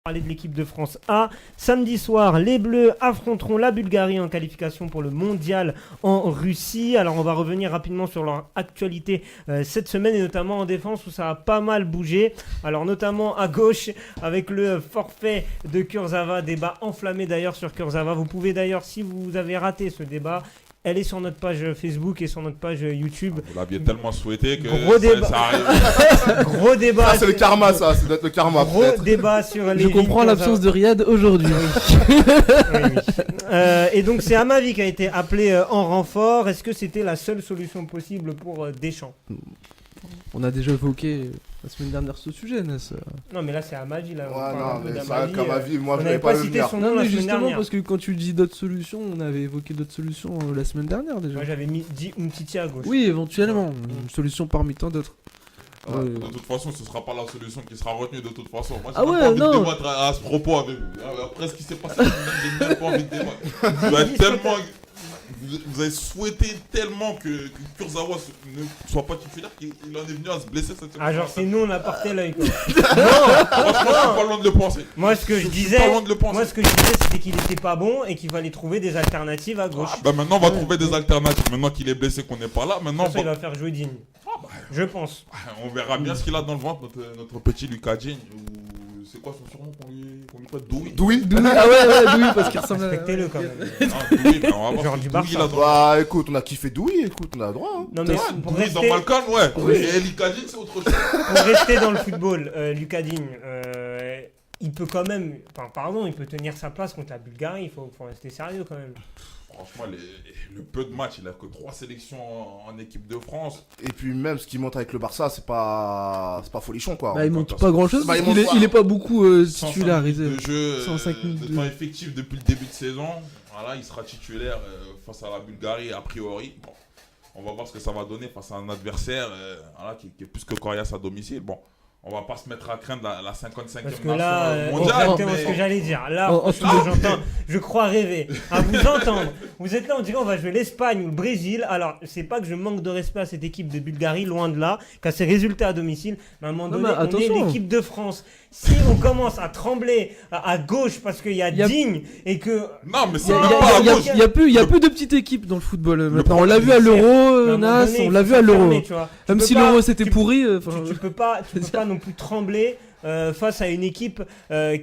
Parler de l'équipe de France A. Samedi soir, les Bleus affronteront la Bulgarie en qualification pour le mondial en Russie. Alors on va revenir rapidement sur leur actualité cette semaine et notamment en défense où ça a pas mal bougé. Alors notamment à gauche avec le forfait de Kurzawa, débat enflammé d'ailleurs sur Kurzawa. Vous pouvez d'ailleurs, si vous avez raté ce débat, elle est sur notre page Facebook et sur notre page YouTube. Vous l'aviez tellement souhaité que ça arrive. Gros débat. Ça, c'est le karma, ça. C'est le karma. Gros débat sur les. Je comprends l'absence de Riyad aujourd'hui. Et donc, c'est Amavi qui a été appelé en renfort. Est-ce que c'était la seule solution possible pour Deschamps ? On a déjà évoqué la semaine dernière ce sujet, Ness. Non, mais là, c'est Amavi. Là, ouais, non, mais c'est vrai qu'Amavi, moi, je n'avais pas le cité venir. son nom Non, la mais semaine justement, dernière. parce que quand tu dis d'autres solutions, on avait évoqué d'autres solutions la semaine dernière déjà. Moi, j'avais dit Umtiti à gauche. Oui, éventuellement. Une solution parmi tant d'autres. Ouais. De toute façon, ce ne sera pas la solution qui sera retenue de toute façon. Moi, j'ai Ah pas ouais, envie non. de débattre à ce propos avec vous. Après ce qui s'est passé, j'ai même pas envie de débattre. Vous avez tellement... Vous avez souhaité tellement que Kurzawa ne soit pas titulaire qu'il en est venu à se blesser cette semaine. Ah, genre, c'est nous, on a porté l'œil, quoi. Franchement, je suis pas loin de le penser. Moi, ce que je disais, c'était qu'il était pas bon et qu'il fallait trouver des alternatives à gauche. Bah maintenant, on va trouver des alternatives. Maintenant qu'il est blessé, qu'on n'est pas là, maintenant... Ça, il va faire jouer Digne. Je pense. On verra bien ce qu'il a dans le ventre, notre petit Lucas Digne. C'est quoi son surnom qu'on lui prête? Douy. Ah ouais, Douy, parce qu'il ressemble à... Respectez-le quand même. Douy, ben on va voir Genre si du Douy, il a Barça. droit. Bah écoute, on a kiffé Douy, écoute, on a le droit. Hein. Non, mais pour Douy rester... dans Malcolm, ouais. Oui. Et Lucas Digne, c'est autre chose. Pour rester dans le football, Lucas Digne, il peut quand même... Enfin, pardon, il peut tenir sa place contre la Bulgarie. Il faut rester sérieux quand même. Franchement, le peu de matchs, il a que 3 sélections en équipe de France. Et puis même ce qu'il monte avec le Barça, c'est pas folichon quoi. Bah, il monte pas grand chose, Bah, il est pas beaucoup titularisé. De jeu, 105 minutes de temps effectif depuis le début de saison. Voilà, il sera titulaire face à la Bulgarie a priori. Bon, on va voir ce que ça va donner face à un adversaire voilà, qui est plus que coriace à domicile. Bon. On va pas se mettre à craindre la 55e Parce que là, mondiale. exactement ce que j'allais dire. Là, j'entends, je crois rêver. À vous entendre, vous êtes là, on dirait on va jouer l'Espagne ou le Brésil. Alors, c'est pas que je manque de respect à cette équipe de Bulgarie, loin de là, qu'à ses résultats à domicile. Mais à un moment donné, on est l'équipe de France. Si on commence à trembler à gauche parce qu'il y a Digne et que... Non, mais c'est il y a plus de petites équipes dans le football maintenant. On l'a vu à l'Euro, Nas, on l'a vu à l'Euro. Même si l'Euro c'était pourri. Tu peux pas non plus trembler face à une équipe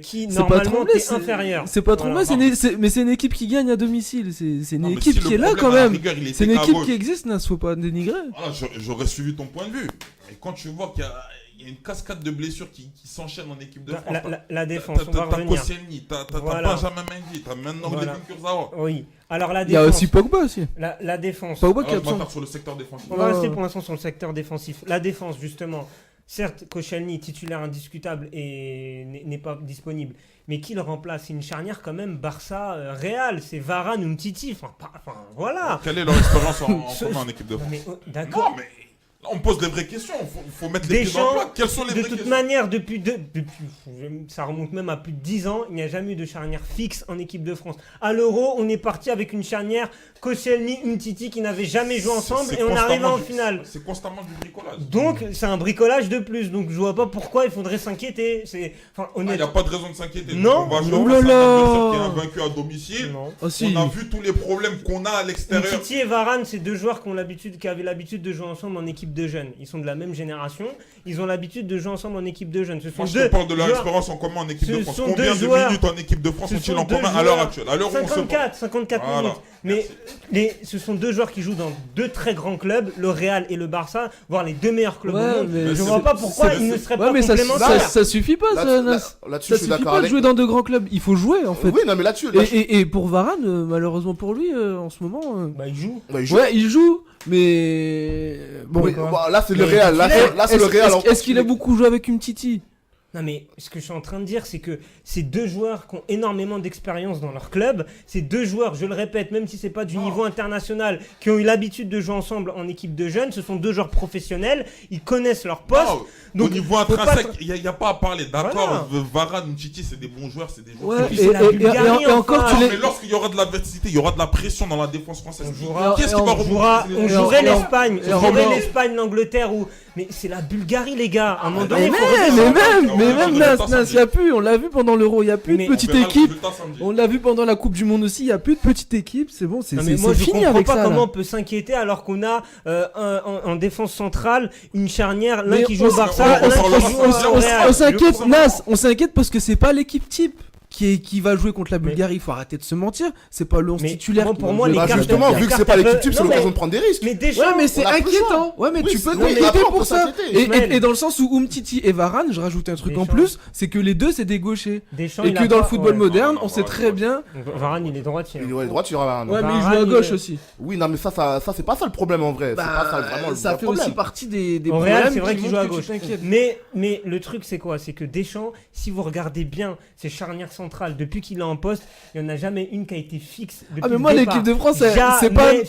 qui normalement est inférieure. C'est pas trembler, mais c'est une équipe qui gagne à domicile. C'est une équipe qui est là quand même. C'est une équipe qui existe, Nas, faut pas dénigrer. J'aurais suivi ton point de vue. Et quand tu vois qu'il y a une cascade de blessures qui s'enchaînent en équipe de France. La défense, on va revenir. T'as Koscielny, t'as Benjamin Mendy, t'as maintenant Levin Kurzawa. Oui. Alors la défense. Il y a aussi Pogba aussi. La défense. Pogba qui est absent. absent. Sur le secteur défensif. On va rester pour l'instant sur le secteur défensif. La défense, justement. Certes, Koscielny, titulaire indiscutable et n'est pas disponible. Mais qui le remplace? C'est une charnière quand même Barça-Real. C'est Varane ou Umtiti. Enfin, voilà. Quelle est leur expérience en équipe de France? D'accord. Non, mais on pose des vraies questions. Faut mettre les pieds dans le plat. Quelles sont les vraies questions? De toute manière, depuis ça remonte même à plus de 10 ans, il n'y a jamais eu de charnière fixe en équipe de France. À l'Euro, on est parti avec une charnière Koscielny, Umtiti qui n'avaient jamais joué ensemble et on arrive en finale. C'est constamment du bricolage. Donc, c'est un bricolage de plus. Donc, je vois pas pourquoi il faudrait s'inquiéter. Il n'y a pas de raison de s'inquiéter. Non. On va jouer face à un adversaire qui est invaincu à domicile. On a vu tous les problèmes qu'on a à l'extérieur. Umtiti et Varane, c'est deux joueurs qui avaient l'habitude de jouer ensemble en équipe de jeunes. Ils sont de la même génération. Ils ont l'habitude de jouer ensemble en équipe de jeunes. Moi, je te parle de leur expérience en commun en équipe de France. Combien de minutes en équipe de France ont-ils en commun à l'heure actuelle? 54 minutes. Mais ce sont deux joueurs qui jouent dans deux très grands clubs, le Real et le Barça, voire les deux meilleurs clubs au monde. Je vois pas pourquoi ils ne seraient pas complémentaires. Ça suffit pas, ça suffit pas de jouer dans de grands clubs. Il faut jouer en fait. Oui, non mais là-dessus. Et pour Varane, malheureusement pour lui, en ce moment. Il joue. Ouais, il joue. Mais bon, là c'est le Real. Là c'est le Real. Est-ce qu'il a beaucoup joué avec Umtiti? Non mais ce que je suis en train de dire, c'est que ces deux joueurs qui ont énormément d'expérience dans leur club, ces deux joueurs, je le répète, même si c'est pas du niveau international, qui ont eu l'habitude de jouer ensemble en équipe de jeunes, ce sont deux joueurs professionnels, ils connaissent leur poste. Donc, au niveau intrinsèque, il n'y a pas à parler. D'accord, Varane, Umtiti, c'est des bons joueurs, c'est des joueurs. Et encore, mais lorsqu'il y aura de l'adversité, il y aura de la pression dans la défense française. Qu'est-ce qui va remonter? On jouerait l'Espagne, l'Angleterre ou... Mais c'est la Bulgarie, les gars. À un moment donné, Mais même Nas, il y a plus, on l'a vu pendant l'Euro, il y a plus de petite équipe. On l'a vu pendant la Coupe du Monde aussi, il y a plus de petite équipe, c'est bon, c'est fini avec ça. Moi je comprends pas comment on peut s'inquiéter alors qu'on a en défense centrale une charnière, l'un qui joue au Barça, l'un qui joue au Real. On s'inquiète, Nas, on s'inquiète parce que c'est pas l'équipe type qui va jouer contre la Bulgarie. Il faut arrêter de se mentir, c'est pas le 11 titulaire. Pour moi, les cartes, justement, vu que c'est pas l'équipe type, c'est l'occasion de prendre des risques. Mais déjà, ouais, mais c'est inquiétant. Ouais, mais tu peux t'inquiéter pour ça. Et dans le sens où Umtiti et Varane, je rajoute un truc en plus, c'est que les deux c'est des gauchers. Et que dans le football moderne, on sait très bien. Varane, il est droitier. Il est droitier, Varane. Ouais, mais il joue à gauche aussi. Oui, non, mais ça c'est pas ça le problème en vrai. C'est pas ça vraiment le problème. Ça fait aussi partie des problèmes. Au Real, c'est vrai qu'il joue à gauche. Mais le truc, c'est quoi? C'est que Deschamps, si vous regardez bien ses charnières centrales depuis qu'il est en poste, il n'y en a jamais une qui a été fixe. Ah, mais moi, l'équipe de France,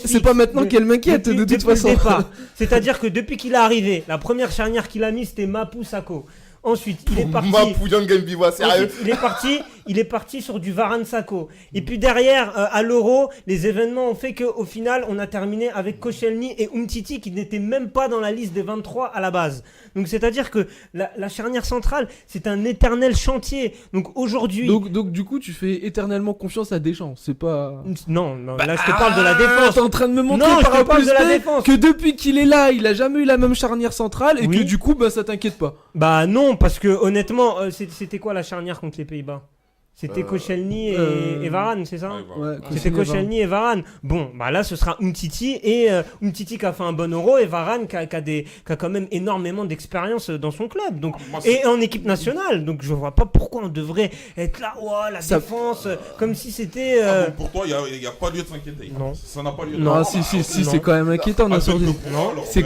c'est pas maintenant qu'elle m'inquiète de toute façon. C'est-à-dire que depuis qu'il est arrivé, la première charnière qu'il a mise, c'était Mapou Sakho. Ensuite, il est parti. Il est parti sur du Varane Sakho. Et puis derrière, à l'Euro, les événements ont fait qu'au final, on a terminé avec Koscielny et Umtiti qui n'étaient même pas dans la liste des 23 à la base. Donc c'est-à-dire que la charnière centrale, c'est un éternel chantier. Donc aujourd'hui. Donc du coup, tu fais éternellement confiance à Deschamps. C'est pas. Non, là je te parle de la défense. T'es en train de me montrer par A plus B que depuis qu'il est là, il a jamais eu la même charnière centrale et que du coup, ça t'inquiète pas. Bah non, parce que honnêtement, c'était quoi la charnière contre les Pays-Bas? C'était Koscielny et Varane, c'est ça? Ouais, c'était Koscielny et Varane. Bon, bah là, ce sera Umtiti et Umtiti qui a fait un bon Euro et Varane qui a quand même énormément d'expérience dans son club. Donc, et en équipe nationale. Donc, je vois pas pourquoi on devrait être là, la défense, comme si c'était. Pour toi, il n'y a pas lieu de s'inquiéter. Non. Ça n'a pas lieu de Non, si, c'est quand même inquiétant. C'est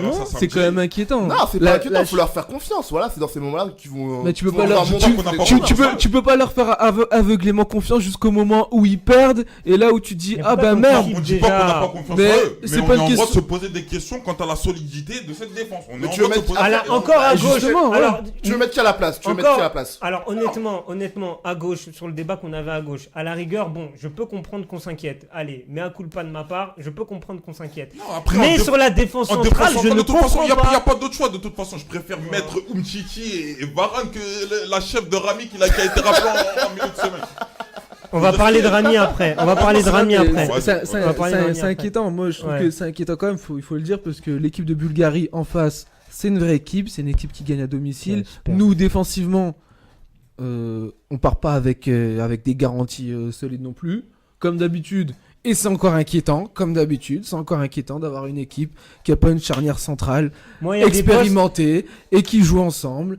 quand même inquiétant. Non, c'est pas inquiétant, faut leur faire confiance. Voilà, c'est dans ces moments-là qu'ils vont. Mais tu peux pas leur faire aveuglément confiance jusqu'au moment où ils perdent et là où tu dis merde. On dit pas qu'on n'a pas confiance en eux, mais on est en droit de se poser des questions quant à la solidité de cette défense. On est en droit de se poser des questions. Encore à gauche. Alors, tu veux mettre qui à la place? Alors honnêtement, à gauche, sur le débat qu'on avait à gauche, à la rigueur, bon, je peux comprendre qu'on s'inquiète. Allez, mais à culpa de ma part, je peux comprendre qu'on s'inquiète. Mais sur la défense centrale, je ne comprends pas. Il n'y a pas d'autre choix. De toute façon, je préfère mettre Umtiti et Varane que la chef de Rami qui a été rappelé en milieu de semaine. On va parler de Rami après. C'est inquiétant. Moi, je trouve que c'est inquiétant quand même. Il faut le dire parce que l'équipe de Bulgarie en face, c'est une vraie équipe. C'est une équipe qui gagne à domicile. Nous, défensivement, on part pas avec des garanties solides non plus. Comme d'habitude. Et c'est encore inquiétant, comme d'habitude, d'avoir une équipe qui a pas une charnière centrale expérimentée et qui joue ensemble.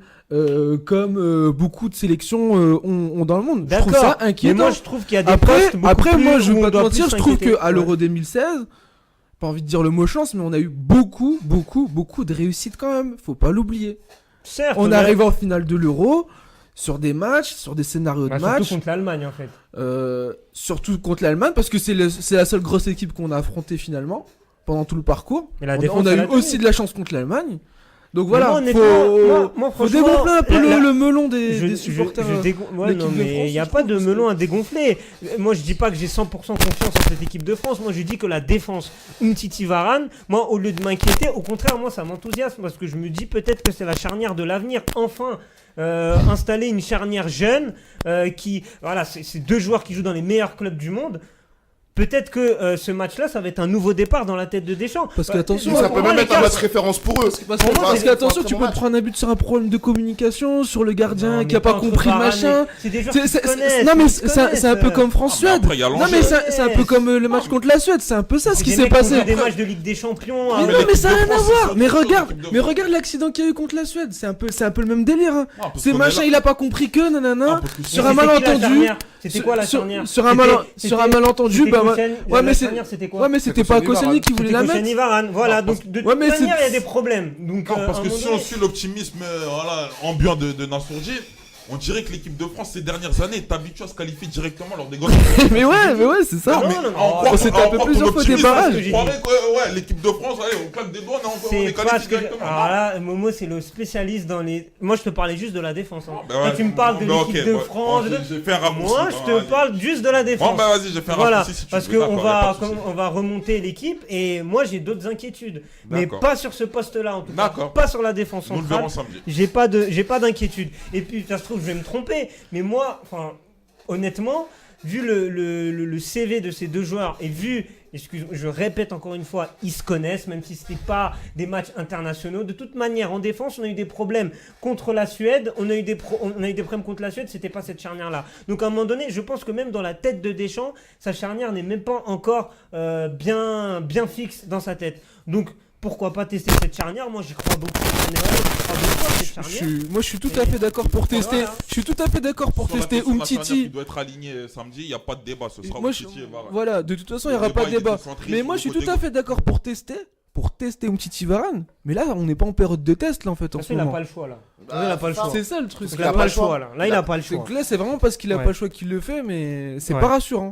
Comme beaucoup de sélections ont dans le monde. D'accord. Je trouve ça inquiétant. Mais moi, je trouve qu'il y a des postes beaucoup après, plus moi, je où veux on pas te doit mentir, plus je trouve s'inquiéter. qu'à l'Euro 2016, pas envie de dire le mot chance, mais on a eu beaucoup de réussites quand même. Faut pas l'oublier. Certes. On arrive en finale de l'Euro sur des matchs, sur des scénarios de matchs. Surtout contre l'Allemagne, en fait. Surtout contre l'Allemagne, parce que c'est la seule grosse équipe qu'on a affrontée finalement pendant tout le parcours. On a eu aussi de la chance contre l'Allemagne. Donc voilà, faut dégonfler un peu le melon des supporters. Non, mais il n'y a pas de melon à dégonfler. Moi, je dis pas que j'ai 100% confiance en cette équipe de France. Moi, je dis que la défense Umtiti Varane, moi, au lieu de m'inquiéter, au contraire, moi, ça m'enthousiasme parce que je me dis peut-être que c'est la charnière de l'avenir. Enfin, installer une charnière jeune qui, voilà, c'est deux joueurs qui jouent dans les meilleurs clubs du monde. Peut-être que ce match-là, ça va être un nouveau départ dans la tête de Deschamps. Parce qu'attention, ça peut même être un match référence pour eux. Parce qu'attention, tu peux te prendre un but sur un problème de communication, sur le gardien qui a pas compris le machin. C'est des joueurs qui se connaissent. Non mais c'est un peu comme France-Suède. Non mais c'est un peu comme le match contre la Suède. C'est un peu ça ce qui s'est passé. Des matchs de Ligue des Champions. Mais non mais ça n'a rien à voir. Mais regarde l'accident qu'il y a eu contre la Suède. C'est un peu le même délire. C'est machin, il a pas compris que nanana. Sur un malentendu. C'était quoi la charnière? Sur un malentendu, ouais, mais c'était pas Koscielny qui voulait la mettre. Koscielny Varane, voilà. Donc de toute manière, il y a des problèmes. Donc parce que si on suit l'optimisme ambiant de Nassourji, On dirait que l'équipe de France ces dernières années est habituée à se qualifier directement lors des grands. mais ouais, c'est ça. Non, mais non, non, on s'est tapé plusieurs fois des barrages. Je croirais que ouais, l'équipe de France, allez, on claque des doigts, on est C'est pas qualifié ce que. directement. Alors là, Momo, c'est le spécialiste dans les. Moi, je te parlais juste de la défense. Hein. Bah Quand ouais, tu me parles de bah l'équipe ok, de ouais. France. Bon, j'ai fait un raccourci. Moi, je te parle juste de la défense. Bon, bah vas-y, j'ai fait un Voilà, raccourci si tu parce veux. qu'on D'accord, y a va, pas de souci. on va remonter l'équipe et moi j'ai d'autres inquiétudes, mais D'accord. pas sur ce poste-là en tout cas, D'accord. pas sur la défense Nous le centrale. verrons samedi. J'ai pas d'inquiétude. Et puis ça se trouve je vais me tromper, mais moi, enfin honnêtement, vu le CV de ces deux joueurs et vu, je répète encore une fois, ils se connaissent, même si c'était pas des matchs internationaux. De toute manière, en défense, on a eu des problèmes contre la Suède, on a eu des problèmes contre la Suède, c'était pas cette charnière-là. Donc à un moment donné, je pense que même dans la tête de Deschamps, sa charnière n'est même pas encore bien fixe dans sa tête. Donc pourquoi pas tester cette charnière? Moi j'y crois beaucoup. Je crois beaucoup à cette charnière. Moi je suis tout à fait d'accord pour tester. Voilà. Je suis tout à fait d'accord pour Sur la tester question de la charnière Umtiti. qui doit être aligné samedi, il n'y a pas de débat, ce sera Moi, Umtiti et Varane. Voilà, de toute façon il n'y Le aura pas de débat, il débat. était centré Mais sur moi le je suis côté tout à fait d'accord pour tester Umtiti Varane. Mais là on n'est pas en période de test là en fait en Parce ce qu'il n'a moment. pas le choix là. Bah, il n'a pas le choix. C'est ça le truc. Il n'a pas le choix là. Là il n'a pas le choix. Donc là c'est vraiment parce qu'il a Ouais. pas le choix qu'il le fait, mais c'est Ouais. pas rassurant.